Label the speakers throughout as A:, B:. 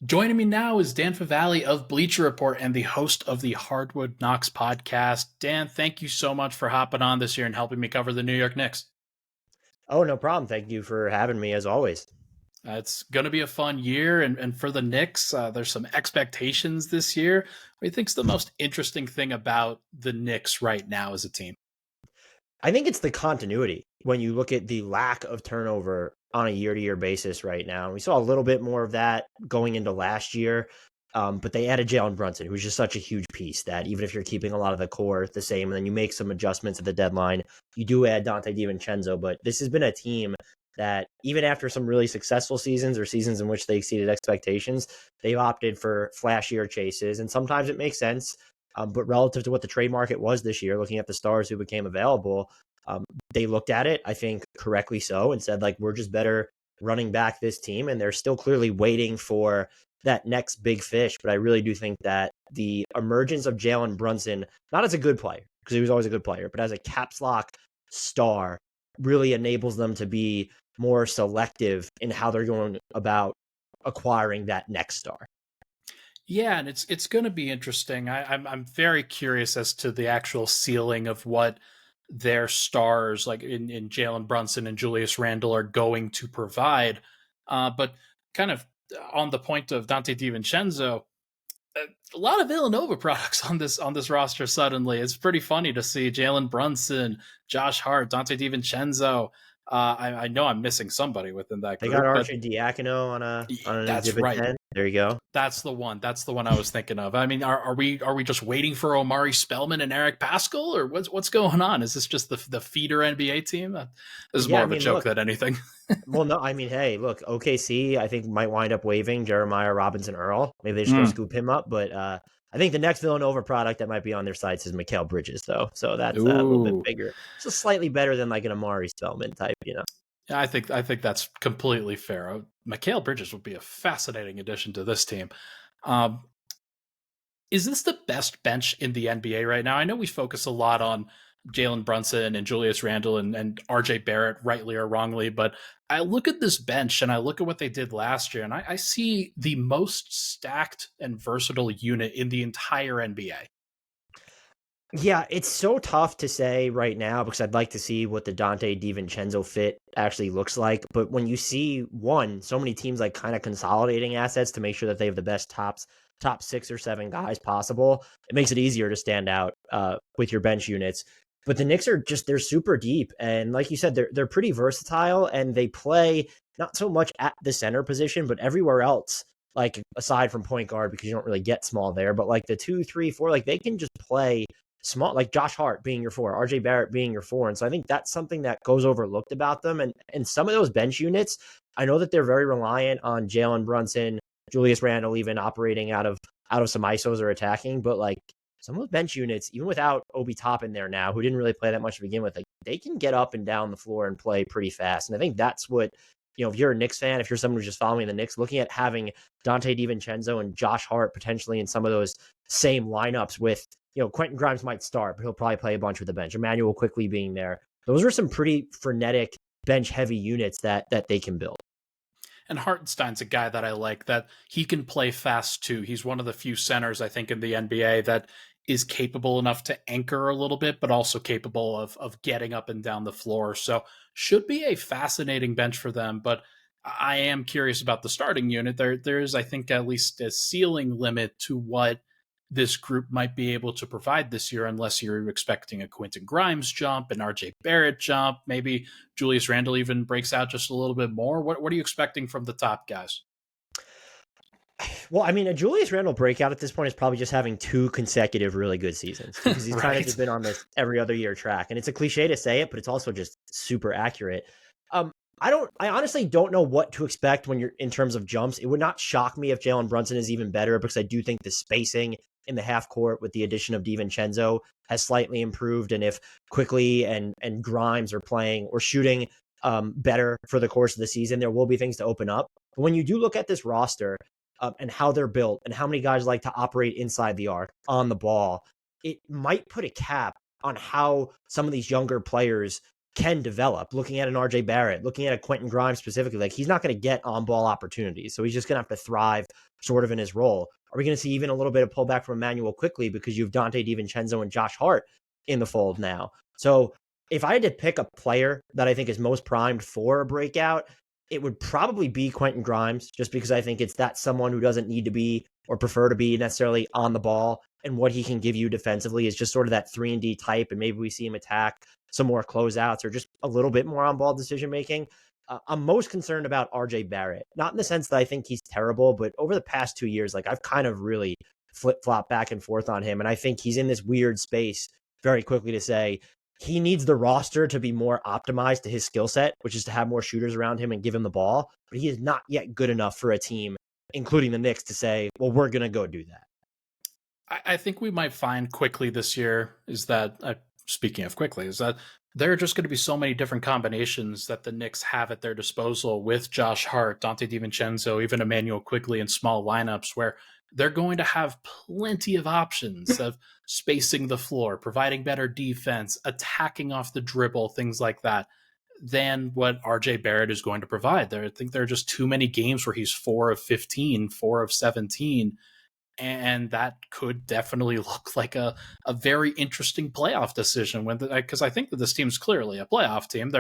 A: Joining me now is Dan Favale of Bleacher Report and the host of the Hardwood Knocks podcast. Dan, thank you so much for hopping on this year and helping me cover the New York Knicks.
B: Oh, no problem. Thank you for having me as always.
A: It's going to be a fun year, and for the Knicks, there's some expectations this year. What do you think's the most interesting thing about the Knicks right now as a team?
B: I think it's the continuity when you look at the lack of turnover on a year-to-year basis right now. We saw a little bit more of that going into last year, but they added Jalen Brunson, who's just such a huge piece that even if you're keeping a lot of the core the same and then you make some adjustments at the deadline, you do add Donte DiVincenzo. But this has been a team that even after some really successful seasons or seasons in which they exceeded expectations, they've opted for flashier chases. And sometimes it makes sense. But relative to what the trade market was this year, looking at the stars who became available, they looked at it, I think correctly so, and said, like, we're just better running back this team. And they're still clearly waiting for that next big fish. But I really do think that the emergence of Jalen Brunson, not as a good player, because he was always a good player, but as a caps lock star, really enables them to be more selective in how they're going about acquiring that next star.
A: Yeah, and it's going to be interesting. I'm very curious as to the actual ceiling of what their stars, like in Jalen Brunson and Julius Randle, are going to provide. But kind of on the point of Donte DiVincenzo, a lot of Villanova products on this roster suddenly. It's pretty funny to see Jalen Brunson, Josh Hart, Donte DiVincenzo. I know I'm missing somebody within that
B: They
A: group,
B: got
A: but
B: Archie Diacono on an
A: that's
B: exhibit
A: right.
B: 10. There you go.
A: That's the one. That's the one I was thinking of. I mean, are we just waiting for Omari Spellman and Eric Pascal, or what's going on? Is this just the feeder NBA team? This is
B: Yeah,
A: more
B: I
A: of a
B: mean,
A: joke
B: look,
A: than anything.
B: well, no, I mean, hey, look, OKC, I think might wind up waiving Jeremiah Robinson Earl. Maybe they just go
A: Mm.
B: scoop him up. But I think the next Villanova product that might be on their sites is Mikal Bridges, though. So that's a little bit
A: Ooh,
B: bigger. So slightly better than like an Amari Spellman type.
A: yeah, I think that's completely fair. Mikal Bridges would be a fascinating addition to this team. Um, is this the best bench in the NBA right now? I know we focus a lot on Jalen Brunson and Julius Randle and RJ Barrett, rightly or wrongly, but I look at this bench and I look at what they did last year, and I see the most stacked and versatile unit in the entire NBA.
B: Yeah, it's so tough to say right now because I'd like to see what the Donte DiVincenzo fit actually looks like. But when you see so many teams like kind of consolidating assets to make sure that they have the best top 6 or 7 guys possible, it makes it easier to stand out with your bench units. But the Knicks are they're super deep. And like you said, they're pretty versatile and they play not so much at the center position, but everywhere else. Like aside from point guard, because you don't really get small there, but like the 2, 3, 4, like they can just play small, like Josh Hart being your 4, RJ Barrett being your 4. And so I think that's something that goes overlooked about them. And some of those bench units, I know that they're very reliant on Jalen Brunson, Julius Randle, even operating out of some ISOs or attacking. But like some of those bench units, even without Obi Toppin there now, who didn't really play that much to begin with, like they can get up and down the floor and play pretty fast. And I think that's what, if you're a Knicks fan, if you're someone who's just following the Knicks, looking at having Donte DiVincenzo and Josh Hart potentially in some of those same lineups with, Quentin Grimes might start, but he'll probably play a bunch with the bench. Emmanuel quickly being there. Those are some pretty frenetic bench heavy units that they can build.
A: And Hartenstein's a guy that I like, that he can play fast too. He's one of the few centers, I think, in the NBA that is capable enough to anchor a little bit, but also capable of getting up and down the floor. So should be a fascinating bench for them. But I am curious about the starting unit. There is, I think, at least a ceiling limit to what this group might be able to provide this year, unless you're expecting a Quentin Grimes jump, an RJ Barrett jump, maybe Julius Randle even breaks out just a little bit more. What are you expecting from the top guys?
B: Well, I mean, a Julius Randle breakout at this point is probably just having 2 consecutive really good seasons because he's kind of just been on this every other year track. And it's a cliche to say it, but it's also just super accurate. I honestly don't know what to expect when you're in terms of jumps. It would not shock me if Jalen Brunson is even better because I do think the spacing in the half court with the addition of DiVincenzo has slightly improved. And if Quickly and Grimes are playing or shooting better for the course of the season, there will be things to open up. But when you do look at this roster and how they're built and how many guys like to operate inside the arc on the ball, it might put a cap on how some of these younger players can develop. Looking at an RJ Barrett, looking at a Quentin Grimes specifically, like he's not going to get on ball opportunities. So he's just going to have to thrive sort of in his role. Are we going to see even a little bit of pullback from Emmanuel quickly because you have Donte DiVincenzo and Josh Hart in the fold now? So if I had to pick a player that I think is most primed for a breakout, it would probably be Quentin Grimes, just because I think it's that someone who doesn't need to be or prefer to be necessarily on the ball. And what he can give you defensively is just sort of that 3-and-D type. And maybe we see him attack some more closeouts or just a little bit more on ball decision making. I'm most concerned about RJ Barrett, not in the sense that I think he's terrible, but over the past 2 years, like I've kind of really flip-flop back and forth on him. And I think he's in this weird space very quickly to say he needs the roster to be more optimized to his skill set, which is to have more shooters around him and give him the ball. But he is not yet good enough for a team, including the Knicks, to say, well, we're going to go do that.
A: I think we might find quickly this year is that, speaking of quickly, is that there are just going to be so many different combinations that the Knicks have at their disposal with Josh Hart, Donte DiVincenzo, even Emmanuel Quickly in small lineups, where they're going to have plenty of options of spacing the floor, providing better defense, attacking off the dribble, things like that, than what RJ Barrett is going to provide. I think there are just too many games where he's 4 of 15, 4 of 17, and that could definitely look like a very interesting playoff decision because I think that this team's clearly a playoff team.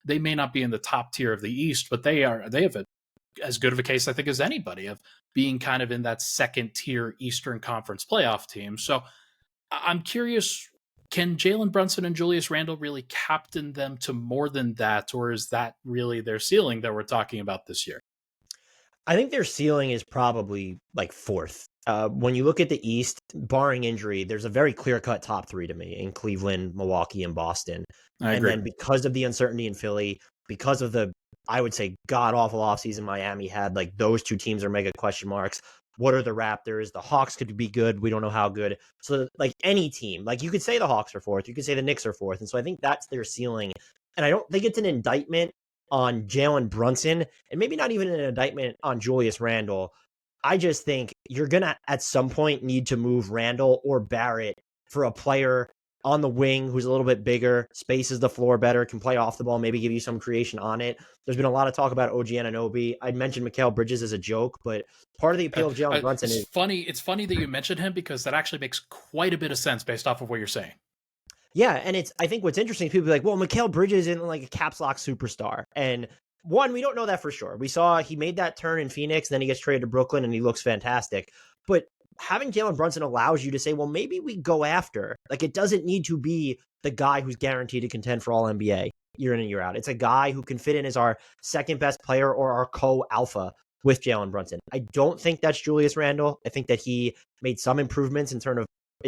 A: They may not be in the top tier of the East, but they have as good of a case, I think, as anybody of being kind of in that second tier Eastern Conference playoff team. So I'm curious, can Jalen Brunson and Julius Randle really captain them to more than that, or is that really their ceiling that we're talking about this year?
B: I think their ceiling is probably like fourth. When you look at the East, barring injury, there's a very clear-cut top three to me in Cleveland, Milwaukee, and Boston.
A: I
B: And
A: agree.
B: then because of the uncertainty in Philly, because of the, I would say, god-awful offseason Miami had, like those two teams are mega question marks. What are the Raptors? The Hawks could be good. We don't know how good. So like any team, like you could say the Hawks are fourth. You could say the Knicks are fourth. And so I think that's their ceiling. And I don't think it's an indictment on Jalen Brunson, and maybe not even an indictment on Julius Randle. I just think you're going to, at some point, need to move Randle or Barrett for a player on the wing who's a little bit bigger, spaces the floor better, can play off the ball, maybe give you some creation on it. There's been a lot of talk about OG Anunoby. I'd mentioned Mikal Bridges as a joke, but part of the appeal of Jalen Brunson is...
A: It's funny that you mentioned him because that actually makes quite a bit of sense based off of what you're saying.
B: Yeah, and I think what's interesting, people be like, well, Mikal Bridges isn't like a caps lock superstar. And one, we don't know that for sure. We saw he made that turn in Phoenix, then he gets traded to Brooklyn and he looks fantastic. But having Jalen Brunson allows you to say, well, maybe we go after, like it doesn't need to be the guy who's guaranteed to contend for all NBA year in and year out. It's a guy who can fit in as our second best player or our co-alpha with Jalen Brunson. I don't think that's Julius Randle. I think that he made some improvements in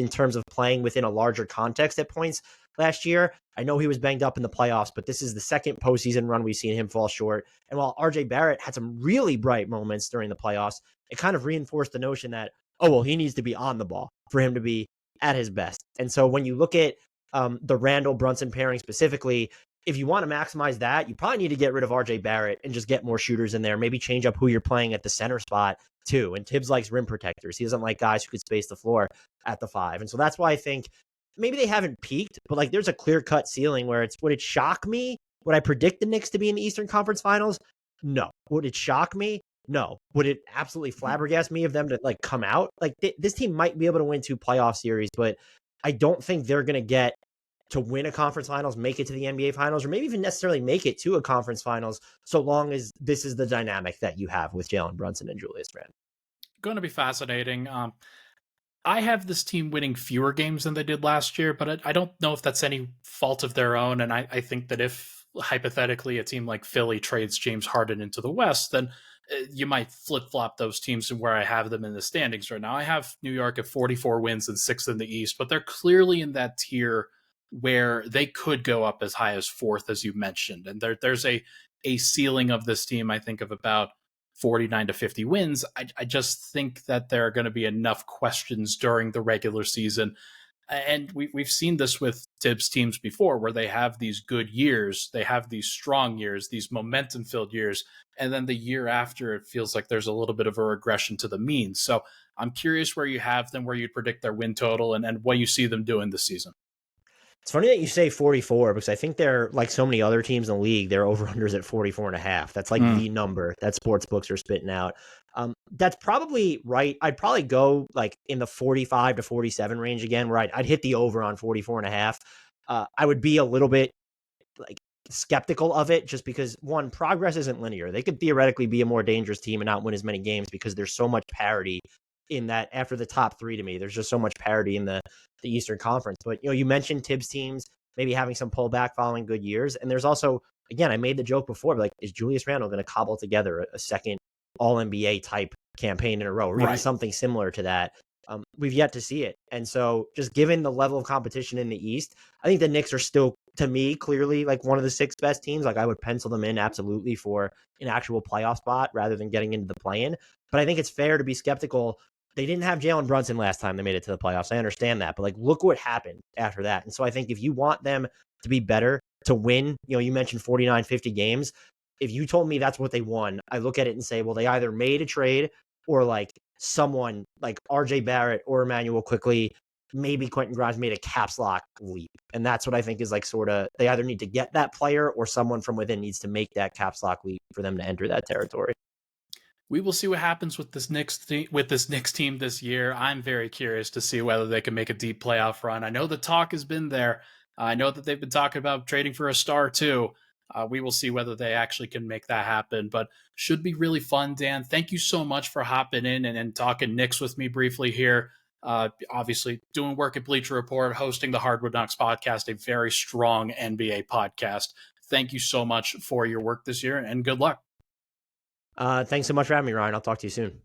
B: terms of playing within a larger context at points last year. I know he was banged up in the playoffs, but this is the second postseason run we've seen him fall short. And while RJ Barrett had some really bright moments during the playoffs, it kind of reinforced the notion that, oh, well, he needs to be on the ball for him to be at his best. And so when you look at the Randle Brunson pairing specifically, if you want to maximize that, you probably need to get rid of RJ Barrett and just get more shooters in there. Maybe change up who you're playing at the center spot too. And Tibbs likes rim protectors. He doesn't like guys who could space the floor at the 5. And so that's why I think maybe they haven't peaked, but like there's a clear-cut ceiling where would it shock me? Would I predict the Knicks to be in the Eastern Conference Finals? No. Would it shock me? No. Would it absolutely flabbergast me of them to like come out? Like this team might be able to win 2 playoff series, but I don't think they're going to get to win a conference finals, make it to the NBA finals, or maybe even necessarily make it to a conference finals, so long as this is the dynamic that you have with Jalen Brunson and Julius Randle.
A: Going to be fascinating. I have this team winning fewer games than they did last year, but I don't know if that's any fault of their own. And I think that if hypothetically a team like Philly trades James Harden into the West, then you might flip-flop those teams and where I have them in the standings right now. I have New York at 44 wins and 6th in the East, but they're clearly in that tier where they could go up as high as 4th, as you mentioned. And there's a ceiling of this team, I think, of about 49 to 50 wins. I just think that there are going to be enough questions during the regular season. And we've seen this with Tibbs teams before, where they have these good years, they have these strong years, these momentum-filled years, and then the year after, it feels like there's a little bit of a regression to the mean. So I'm curious where you have them, where you predict their win total, and what you see them doing this season.
B: It's funny that you say 44 because I think they're like so many other teams in the league, their over-unders at 44.5. That's like the number that sports books are spitting out. That's probably right. I'd probably go like in the 45 to 47 range again, where I'd hit the over on 44.5. I would be a little bit like skeptical of it just because one, progress isn't linear. They could theoretically be a more dangerous team and not win as many games because there's so much parity in that after the top three to me. There's just so much parity in the Eastern Conference. But you mentioned Tibbs teams maybe having some pullback following good years. And there's also, again, I made the joke before, but like, is Julius Randle going to cobble together a second all NBA type campaign in a row, or even something similar to that? We've yet to see it. And so just given the level of competition in the East, I think the Knicks are still, to me, clearly like one of the six best teams. Like I would pencil them in absolutely for an actual playoff spot rather than getting into the play-in. But I think it's fair to be skeptical. They didn't have Jalen Brunson last time they made it to the playoffs. I understand that. But like, look what happened after that. And so I think if you want them to be better, to win, you mentioned 49, 50 games. If you told me that's what they won, I look at it and say, well, they either made a trade or like someone like RJ Barrett or Emmanuel Quickly, maybe Quentin Grimes made a caps lock leap. And that's what I think is like sort of, they either need to get that player or someone from within needs to make that caps lock leap for them to enter that territory.
A: We will see what happens with this Knicks team this year. I'm very curious to see whether they can make a deep playoff run. I know the talk has been there. I know that they've been talking about trading for a star too. We will see whether they actually can make that happen, but should be really fun. Dan, thank you so much for hopping in and talking Knicks with me briefly here. Obviously, doing work at Bleacher Report, hosting the Hardwood Knocks podcast, a very strong NBA podcast. Thank you so much for your work this year, and good luck.
B: Thanks so much for having me, Ryan. I'll talk to you soon.